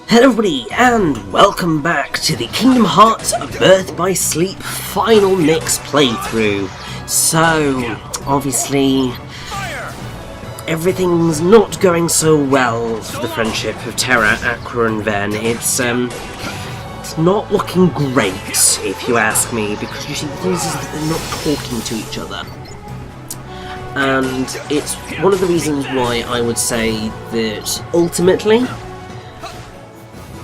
Hello everybody, and welcome back to the Kingdom Hearts Birth by Sleep Final Mix playthrough. So, obviously, everything's not going so well for the friendship of Terra, Aqua and Ven. It's not looking great, if you ask me, because you see the thing is that they're not talking to each other. And it's one of the reasons why I would say that, ultimately,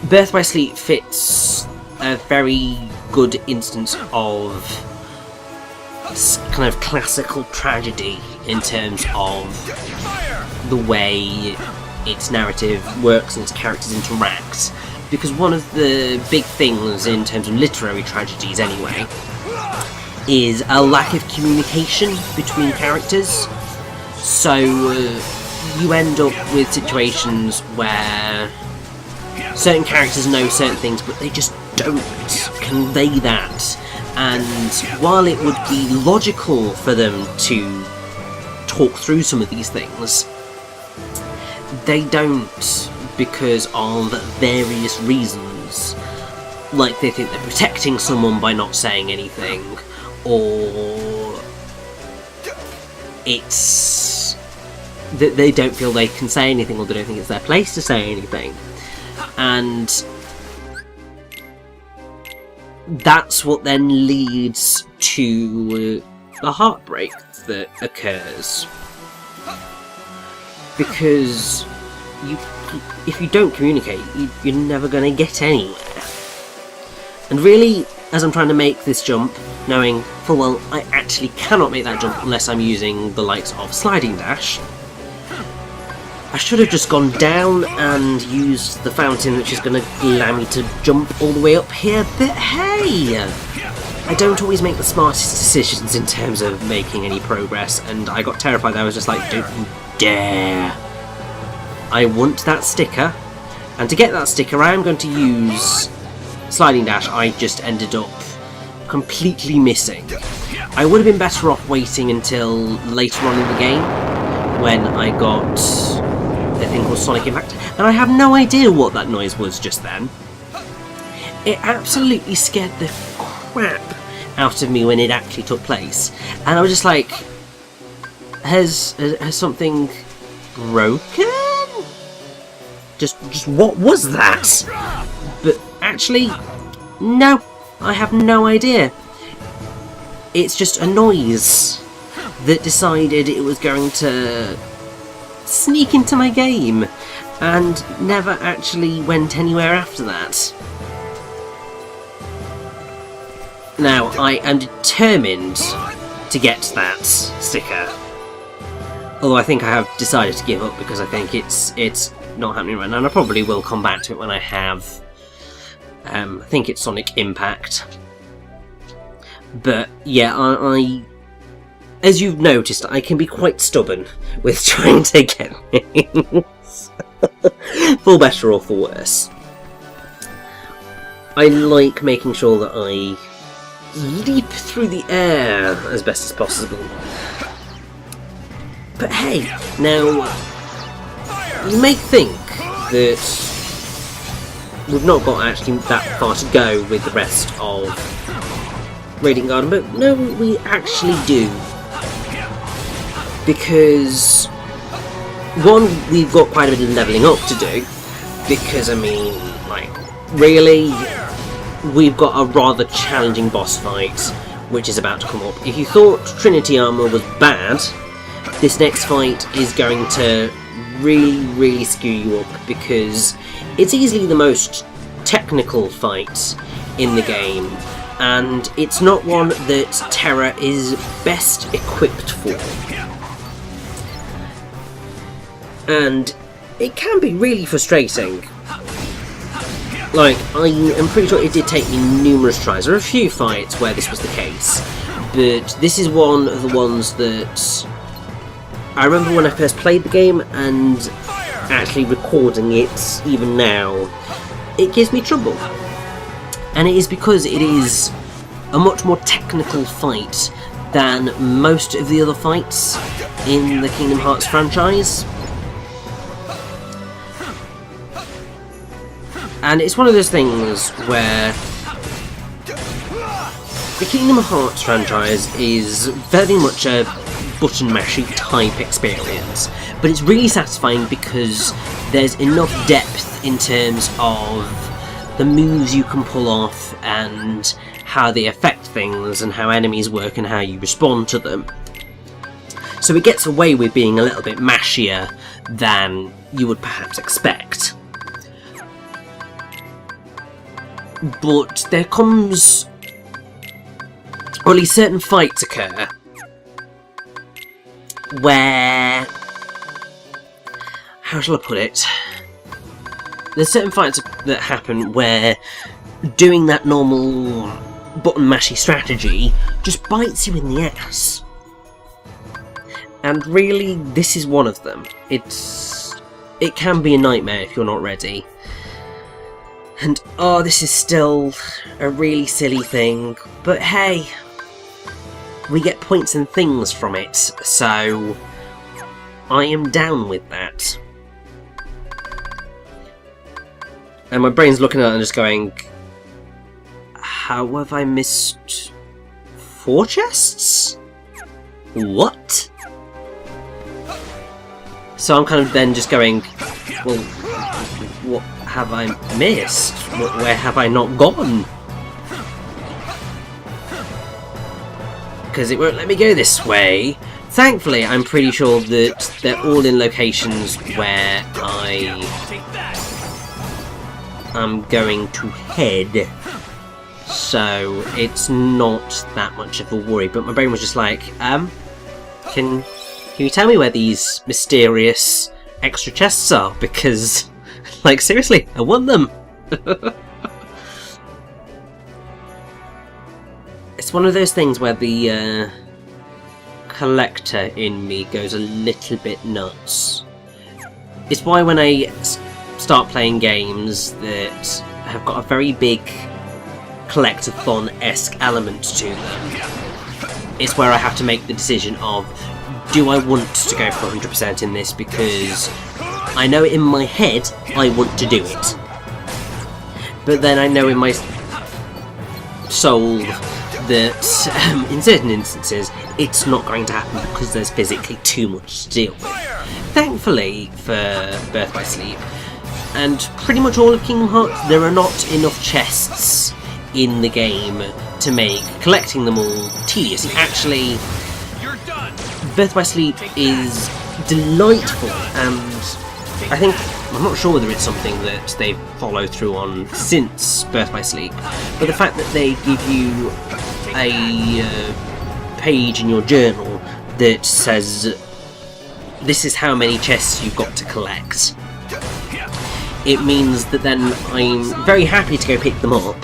Birth by Sleep fits a very good instance of kind of classical tragedy in terms of the way its narrative works and its characters interact. Because one of the big things in terms of literary tragedies anyway is a lack of communication between characters. So you end up with situations where certain characters know certain things, but they just don't convey that. And while it would be logical for them to talk through some of these things, they don't, because of various reasons. Like they think they're protecting someone by not saying anything, or it's that they don't feel they can say anything, or they don't think it's their place to say anything. And that's what then leads to the heartbreak that occurs. Because if you don't communicate, you're never going to get anywhere. And really, as I'm trying to make this jump, knowing full well I actually cannot make that jump unless I'm using the likes of Sliding Dash, I should have just gone down and used the fountain, which is going to allow me to jump all the way up here, but hey! I don't always make the smartest decisions in terms of making any progress, and I got terrified. I was just like, don't you dare! I want that sticker, and to get that sticker I am going to use Sliding Dash. I just ended up completely missing. I would have been better off waiting until later on in the game, when I got a thing called Sonic Impact, and I have no idea what that noise was just then. It absolutely scared the crap out of me when it actually took place, and I was just like, has something broken? Just what was that? But actually, no, I have no idea. It's just a noise that decided it was going to sneak into my game, and never actually went anywhere after that. Now, I am determined to get that sticker, although I think I have decided to give up because I think it's not happening right now, and I probably will come back to it when I have I think it's Sonic Impact. But yeah, I as you've noticed, I can be quite stubborn with trying to get things, for better or for worse. I like making sure that I leap through the air as best as possible. But hey, now, you may think that we've not got actually that far to go with the rest of Radiant Garden, but no, we actually do. Because, one, we've got quite a bit of levelling up to do, because, I mean, like, really, we've got a rather challenging boss fight, which is about to come up. If you thought Trinity Armor was bad, this next fight is going to really skew you up, because it's easily the most technical fight in the game, and it's not one that Terra is best equipped for. And it can be really frustrating. Like, I am pretty sure it did take me numerous tries. There are a few fights where this was the case, but this is one of the ones that I remember when I first played the game, and actually recording it even now, it gives me trouble. And it is because it is a much more technical fight than most of the other fights in the Kingdom Hearts franchise. And it's one of those things where the Kingdom Hearts franchise is very much a button mashing type experience, but it's really satisfying because there's enough depth in terms of the moves you can pull off and how they affect things and how enemies work and how you respond to them. So it gets away with being a little bit mashier than you would perhaps expect. But there comes, or at least certain fights occur, where, how shall I put it? There's certain fights that happen where doing that normal button mashy strategy just bites you in the ass. And really, this is one of them. It can be a nightmare if you're not ready. And oh, this is still a really silly thing, but hey, we get points and things from it, so I am down with that. And my brain's looking at it and just going, how have I missed 4 chests? What? So I'm kind of then just going, well, what have I missed? Where have I not gone? Because it won't let me go this way. Thankfully, I'm pretty sure that they're all in locations where I am going to head. So it's not that much of a worry. But my brain was just like, can you tell me where these mysterious extra chests are? Because, like, seriously, I want them. It's one of those things where the collector in me goes a little bit nuts. It's why when I start playing games that have got a very big collectathon-esque element to them, it's where I have to make the decision of, do I want to go for 100% in this because I know in my head I want to do it, but then I know in my soul that in certain instances it's not going to happen because there's physically too much to deal with. Thankfully for Birth by Sleep and pretty much all of Kingdom Hearts, there are not enough chests in the game to make collecting them all tedious. Actually, Birth by Sleep is delightful, and I think, I'm not sure whether it's something that they've followed through on since Birth by Sleep, but the fact that they give you a page in your journal that says this is how many chests you've got to collect, it means that then I'm very happy to go pick them up,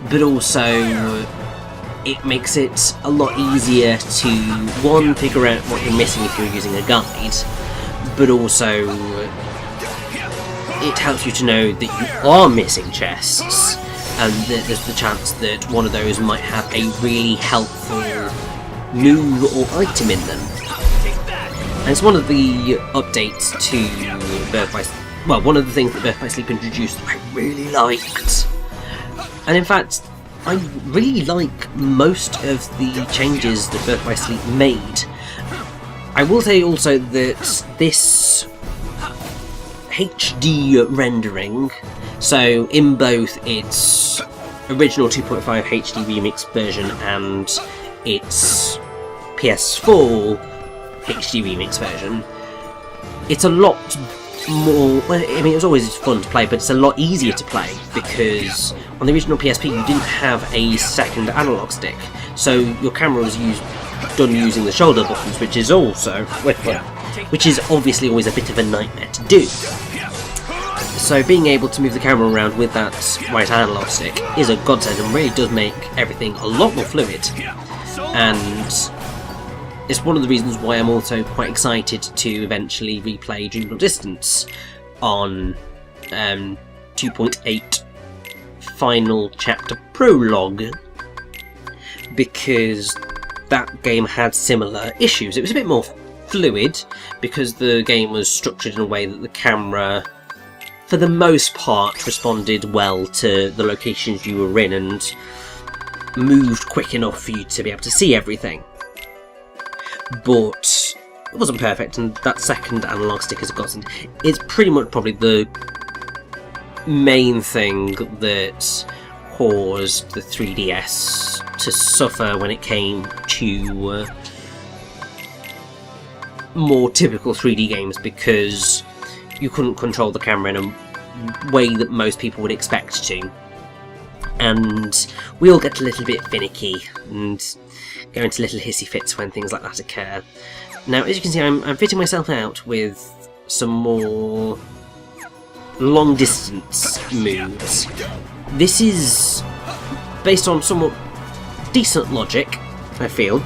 but also it makes it a lot easier to, one, figure out what you're missing if you're using a guide, but also it helps you to know that you are missing chests, and that there's the chance that one of those might have a really helpful move or item in them. And it's one of the updates to Birth by Sleep, well, one of the things that Birth by Sleep introduced that I really liked. And in fact, I really like most of the changes that Birth by Sleep made. I will say also that this HD rendering, so in both its original 2.5 HD remix version and its PS4 HD remix version, it's a lot more, well, I mean, it was always fun to play, but it's a lot easier to play because on the original PSP you didn't have a second analog stick, so your camera was done using the shoulder buttons, which is also, which is obviously always a bit of a nightmare to do. So being able to move the camera around with that right analog stick is a godsend and really does make everything a lot more fluid. And it's one of the reasons why I'm also quite excited to eventually replay Dream Not Distance on 2.8 Final Chapter Prologue, because that game had similar issues. It was a bit more fluid because the game was structured in a way that the camera for the most part, responded well to the locations you were in and moved quick enough for you to be able to see everything. But it wasn't perfect, and that second analog stick has gotten is pretty much probably the main thing that caused the 3DS to suffer when it came to more typical 3D games, because you couldn't control the camera in a way that most people would expect to. And we all get a little bit finicky and go into little hissy fits when things like that occur. Now, as you can see, I'm fitting myself out with some more long distance moves. This is based on somewhat decent logic, I feel,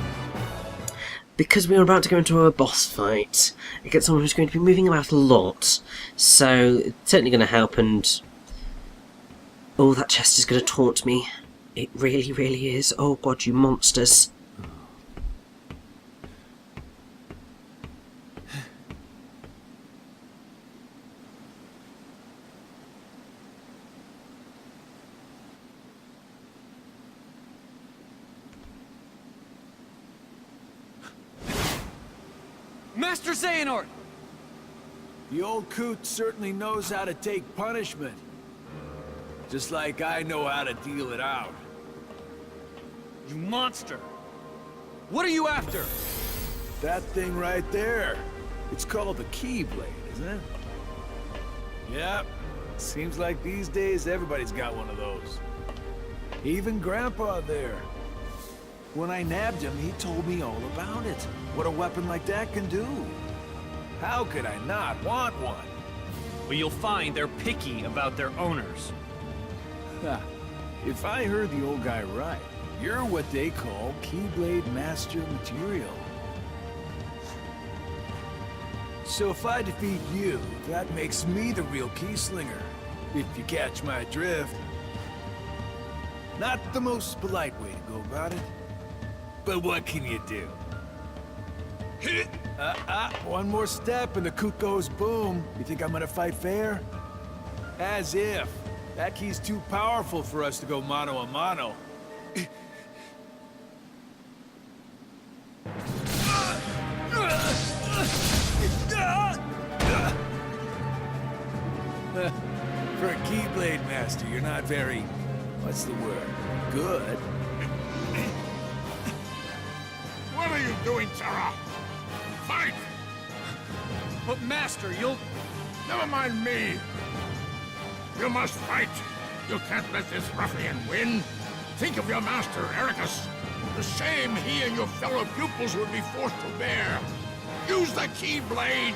because we're about to go into a boss fight against someone who's going to be moving about a lot, so it's certainly going to help. And oh, that chest is going to taunt me. It really, really is. Oh god, you monsters. Master Xehanort! The old coot certainly knows how to take punishment. Just like I know how to deal it out. You monster! What are you after? That thing right there. It's called the Keyblade, isn't it? Yep. Seems like these days everybody's got one of those. Even Grandpa there. When I nabbed him, he told me all about it. What a weapon like that can do. How could I not want one? Well, you'll find they're picky about their owners. If I heard the old guy right, you're what they call Keyblade Master material. So if I defeat you, that makes me the real key slinger. If you catch my drift. Not the most polite way to go about it. But what can you do? One more step and the coot goes boom. You think I'm gonna fight fair? As if. That key's too powerful for us to go mano a mano. For a Keyblade Master, you're not very... what's the word? Good. What are you doing, Terra? Fight! But Master, you'll... Never mind me. You must fight. You can't let this ruffian win. Think of your master, Ericus. The shame he and your fellow pupils would be forced to bear. Use the Keyblade.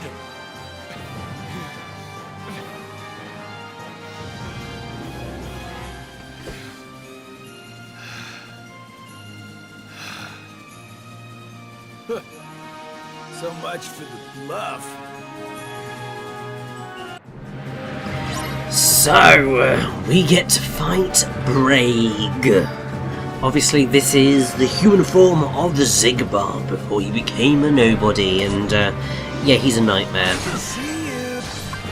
So much for the bluff. So, we get to fight Braig. Obviously, this is the human form of Xigbar before he became a nobody, and yeah, he's a nightmare.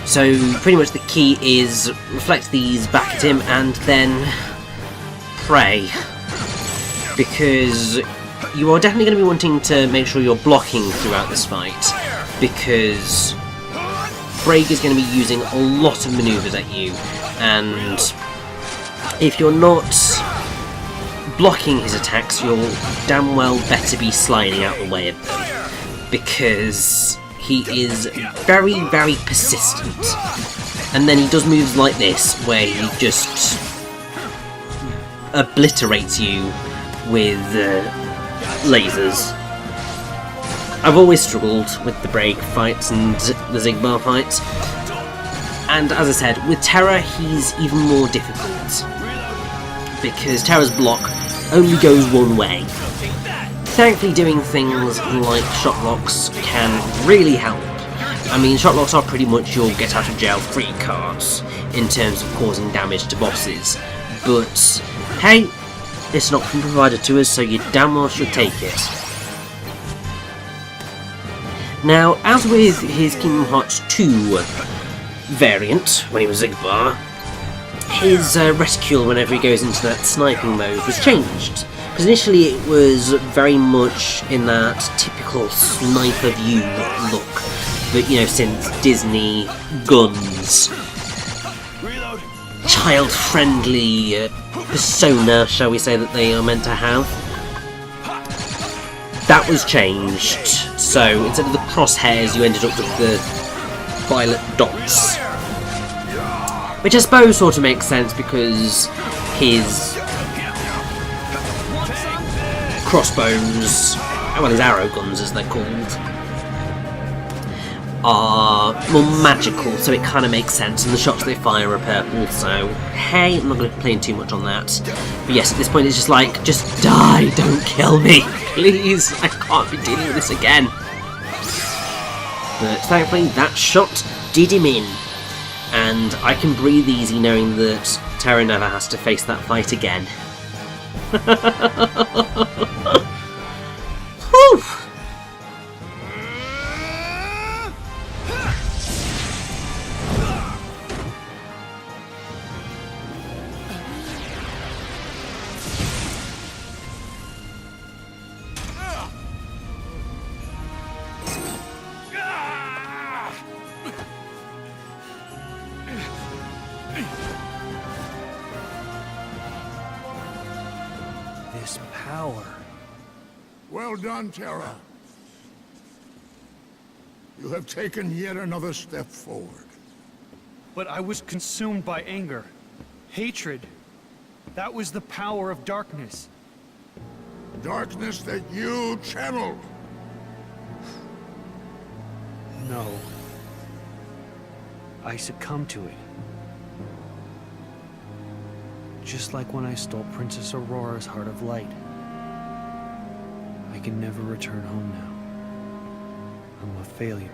So, pretty much the key is reflect these back at him and then pray. Because you are definitely going to be wanting to make sure you're blocking throughout this fight, because Braig is going to be using a lot of maneuvers at you, and if you're not blocking his attacks, you'll damn well better be sliding out the way of them, because he is very, very persistent. And then he does moves like this, where he just obliterates you with lasers. I've always struggled with the Braig fights and the Xigbar fights, and as I said, with Terra he's even more difficult, because Terra's block only goes one way. Thankfully, doing things like shot locks can really help. I mean, shot locks are pretty much your get out of jail free cards in terms of causing damage to bosses, but hey, it's an option provided to us, so you damn well should take it. Now, as with his Kingdom Hearts 2 variant, when he was Xigbar, his reticule whenever he goes into that sniping mode was changed. Because initially it was very much in that typical sniper view look that, you know, since Disney guns, child-friendly persona, shall we say, that they are meant to have. That was changed, so instead of the crosshairs you ended up with the violet dots. Which I suppose sort of makes sense because his crossbows, well, his arrow guns as they're called, are more magical, so it kind of makes sense, and the shots they fire are purple, so hey, I'm not going to complain too much on that. But yes, at this point it's just like, just die, don't kill me, please, I can't be dealing with this again. But thankfully that shot did him in, and I can breathe easy knowing that Terra never has to face that fight again. Whew! This power. Well done, Terra. You have taken yet another step forward. But I was consumed by anger. Hatred. That was the power of darkness. Darkness that you channeled. No. I succumbed to it. Just like when I stole Princess Aurora's Heart of Light. I can never return home now. I'm a failure.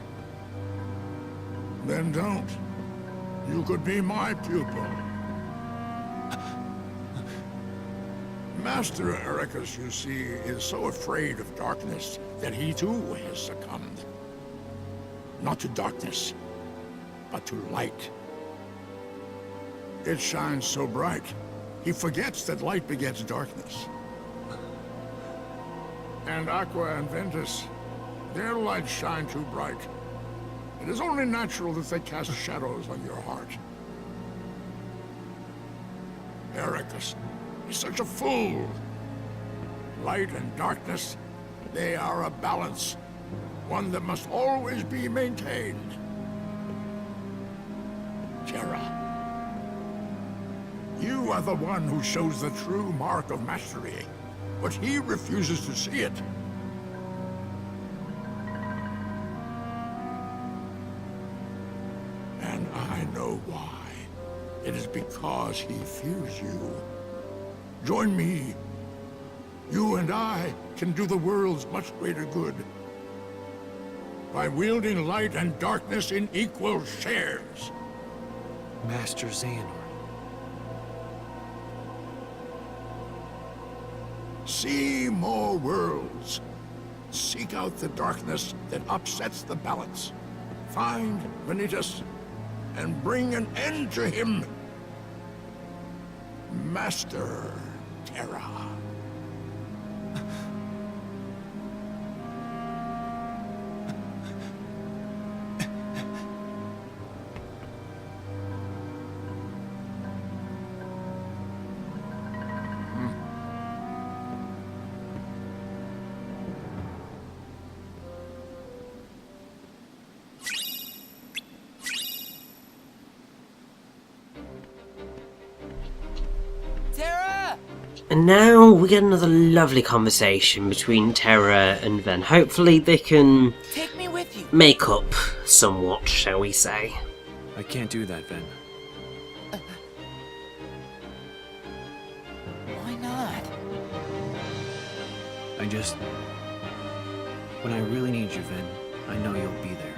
Then don't. You could be my pupil. Master Ericus, you see, is so afraid of darkness that he too has succumbed. Not to darkness, but to light. It shines so bright, he forgets that light begets darkness. And Aqua and Ventus, their lights shine too bright. It is only natural that they cast shadows on your heart. Ericus is such a fool. Light and darkness, they are a balance. One that must always be maintained. Terra, you are the one who shows the true mark of mastery, but he refuses to see it. And I know why. It is because he fears you. Join me. You and I can do the world's much greater good by wielding light and darkness in equal shares. Master Xehanort. See more worlds. Seek out the darkness that upsets the balance. Find Vanitas and bring an end to him. Master Terra. And now we get another lovely conversation between Terra and Ven. Hopefully they can Take me with you. make up somewhat, shall we say. I can't do that, Ven. Why not? When I really need you, Ven, I know you'll be there.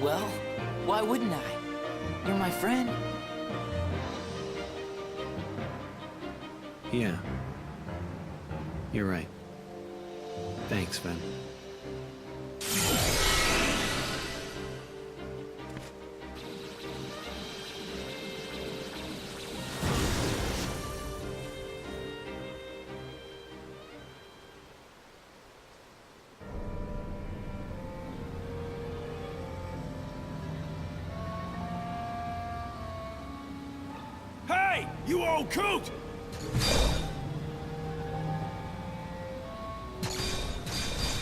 Well, why wouldn't I? You're my friend. Yeah. You're right. Thanks, Ven. Hey, you old coot!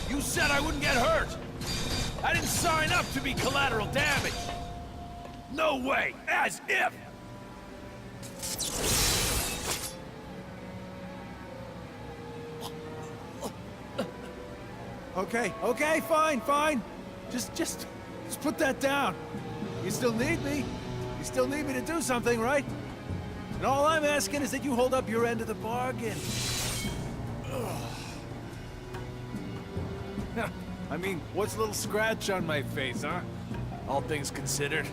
You said I wouldn't get hurt! I didn't sign up to be collateral damage! No way! As if! Okay, fine. Just put that down. You still need me. You still need me to do something, right? And all I'm asking is that you hold up your end of the bargain. I mean, what's a little scratch on my face, huh? All things considered.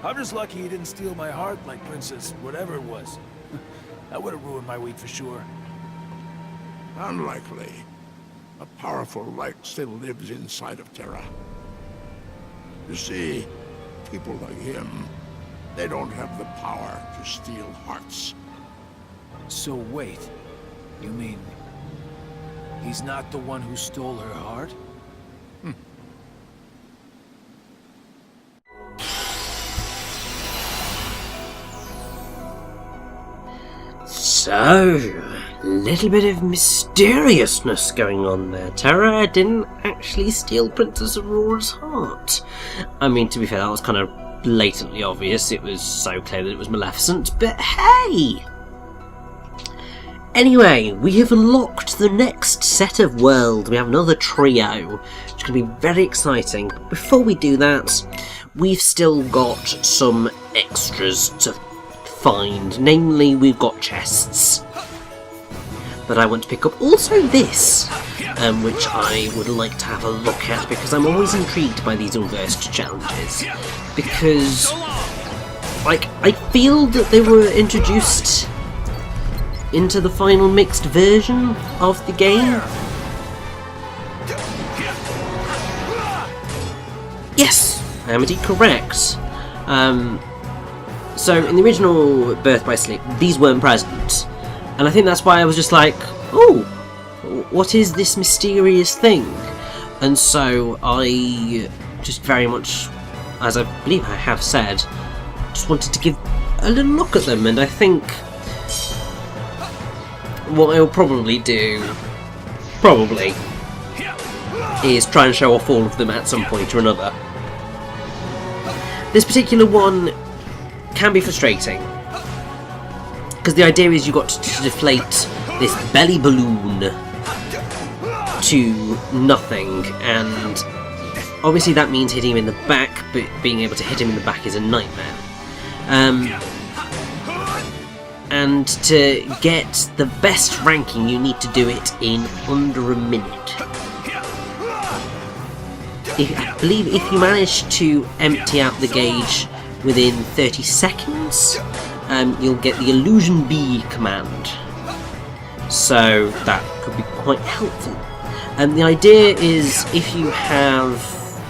I'm just lucky you didn't steal my heart like Princess whatever it was. That would have ruined my week for sure. Unlikely. A powerful light still lives inside of Terra. You see, people like him, they don't have the power to steal hearts. So wait, you mean he's not the one who stole her heart? So, little bit of mysteriousness going on there. Terra didn't actually steal Princess Aurora's heart. I mean, to be fair, that was kind of blatantly obvious. It was so clear that it was Maleficent, but hey! Anyway, we have unlocked the next set of worlds. We have another trio, which is going to be very exciting. Before we do that, we've still got some extras to find. Namely, we've got chests that I want to pick up. Also this, which I would like to have a look at, because I'm always intrigued by these unversed challenges. Because, like, I feel that they were introduced into the final mixed version of the game. Yes, I am indeed correct. So in the original Birth by Sleep, these weren't present, and I think that's why I was just like, oh, what is this mysterious thing? And so I just very much, as I believe I have said, just wanted to give a little look at them, and I think what I'll probably do, is try and show off all of them at some point or another. This particular one can be frustrating, because the idea is you got to deflate this belly balloon to nothing, and obviously that means hitting him in the back, but being able to hit him in the back is a nightmare. And to get the best ranking, you need to do it in under a minute. I believe if you manage to empty out the gauge within 30 seconds, you'll get the Illusion Bee command. So that could be quite helpful. And the idea is, if you have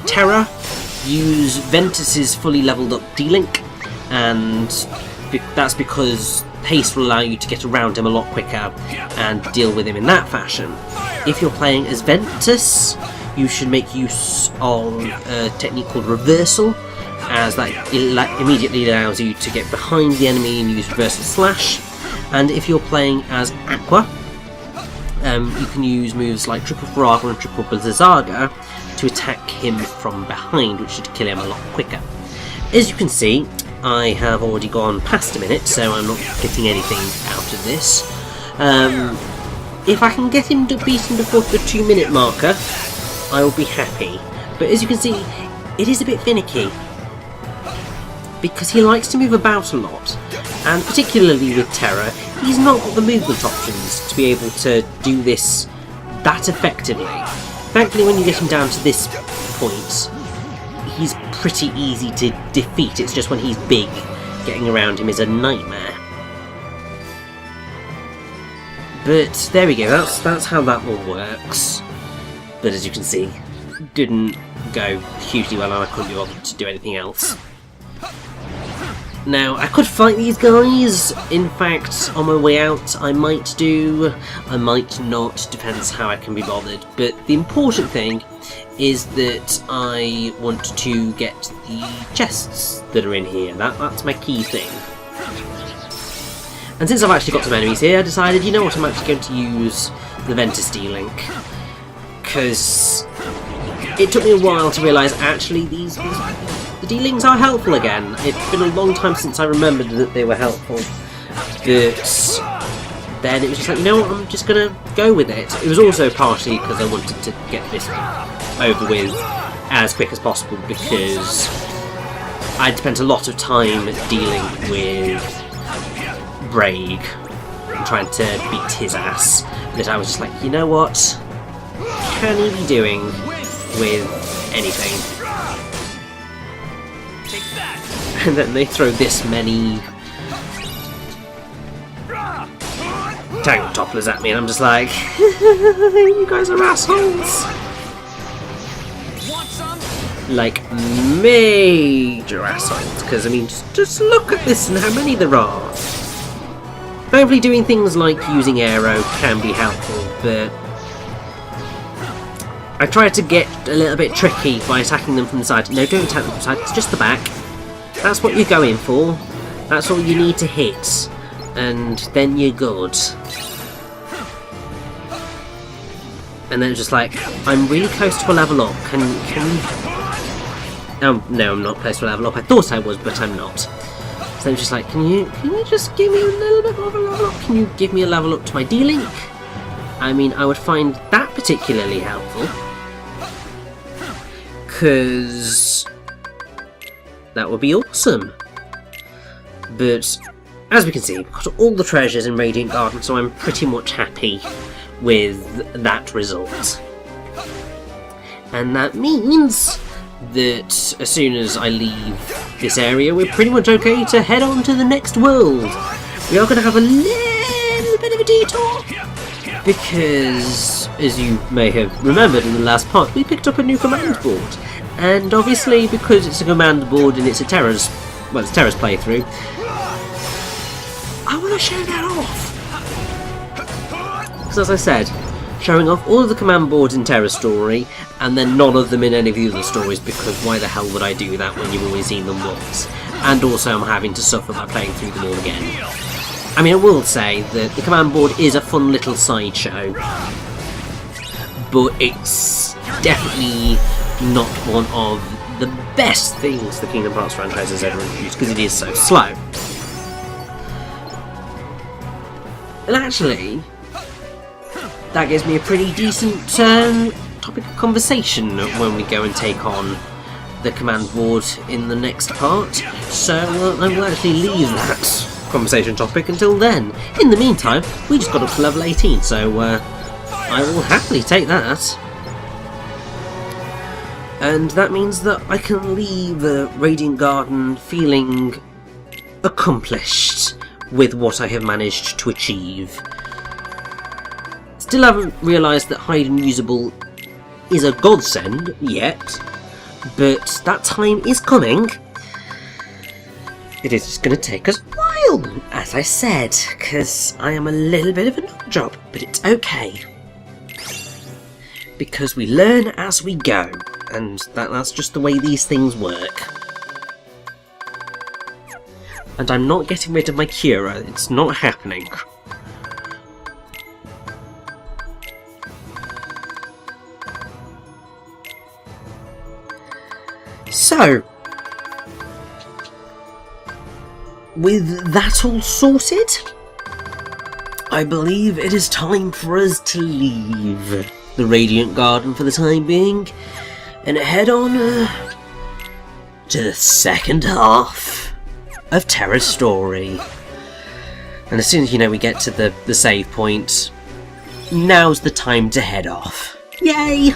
Terra, use Ventus's fully leveled up D-Link, and that's because haste will allow you to get around him a lot quicker and deal with him in that fashion. If you're playing as Ventus, you should make use of a technique called Reversal, as that immediately allows you to get behind the enemy and use Reversal Slash. And if you're playing as Aqua, you can use moves like Triple Faraga and Triple Blizzaga to attack him from behind, which should kill him a lot quicker. As you can see, I have already gone past a minute, so I'm not getting anything out of this. If I can get him beaten before the 2-minute marker, I will be happy. But as you can see, it is a bit finicky, because he likes to move about a lot, and particularly with Terra, he's not got the movement options to be able to do this that effectively. Thankfully, when you get him down to this point, he's pretty easy to defeat. It's just when he's big, getting around him is a nightmare. But there we go, that's how that one works. But as you can see, didn't go hugely well, and I couldn't be bothered to do anything else. Now, I could fight these guys. In fact, on my way out, I might do, I might not, depends how I can be bothered. But the important thing is that I want to get the chests that are in here. That's my key thing. And since I've actually got some enemies here, I decided, you know what, I'm actually going to use the Ventus D-Link. Because it took me a while to realise, actually, the D-Links are helpful again. It's been a long time since I remembered that they were helpful. But then it was just like, you know what, I'm just going to go with it. It was also partially because I wanted to get this over with as quick as possible, because I'd spent a lot of time dealing with Braig, trying to beat his ass, that I was just like, you know what, can he be doing with anything? And then they throw this many tank topplers at me, and I'm just like, you guys are assholes. Like, major assholes, because I mean, just look at this and how many there are. Hopefully doing things like using arrow can be helpful, but I tried to get a little bit tricky by attacking them from the side. No, don't attack them from the side, it's just the back. That's what you're going for. That's all you need to hit, and then you're good. And then it's just like, I'm really close to a level up. Can no, I'm not close to a level up. I thought I was, but I'm not. So it's just like, can you just give me a little bit more of a level up? Can you give me a level up to my D-Link? I mean, I would find that particularly helpful, because that would be awesome. But as we can see, we've got all the treasures in Radiant Garden, so I'm pretty much happy with that result. And that means that as soon as I leave this area, we're pretty much okay to head on to the next world. We are going to have a little bit of a detour, because, as you may have remembered in the last part, we picked up a new command board. And obviously, because it's a command board and it's Terra's playthrough, I want to show that off. Because as I said, showing off all of the command boards in Terra's story, and then none of them in any of the other stories, because why the hell would I do that when you've already seen them once? And also I'm having to suffer by playing through them all again. I mean, I will say that the command board is a fun little sideshow, but it's definitely not one of the best things the Kingdom Hearts franchise has ever introduced, because it is so slow. And actually, that gives me a pretty decent topic of conversation when we go and take on the command board in the next part, so I will actually leave that conversation topic until then. In the meantime, we just got up to level 18, so I will happily take that. And that means that I can leave Radiant Garden feeling accomplished with what I have managed to achieve. Still haven't realised that Hide and Usable is a godsend yet, but that time is coming. It is just going to take us a while, as I said, because I am a little bit of a nut job, but it's okay. Because we learn as we go, and that's just the way these things work. And I'm not getting rid of my Cura, it's not happening. So, with that all sorted, I believe it is time for us to leave the Radiant Garden for the time being, and head on to the second half of Terra's story. And as soon as we get to the save point, now's the time to head off. Yay!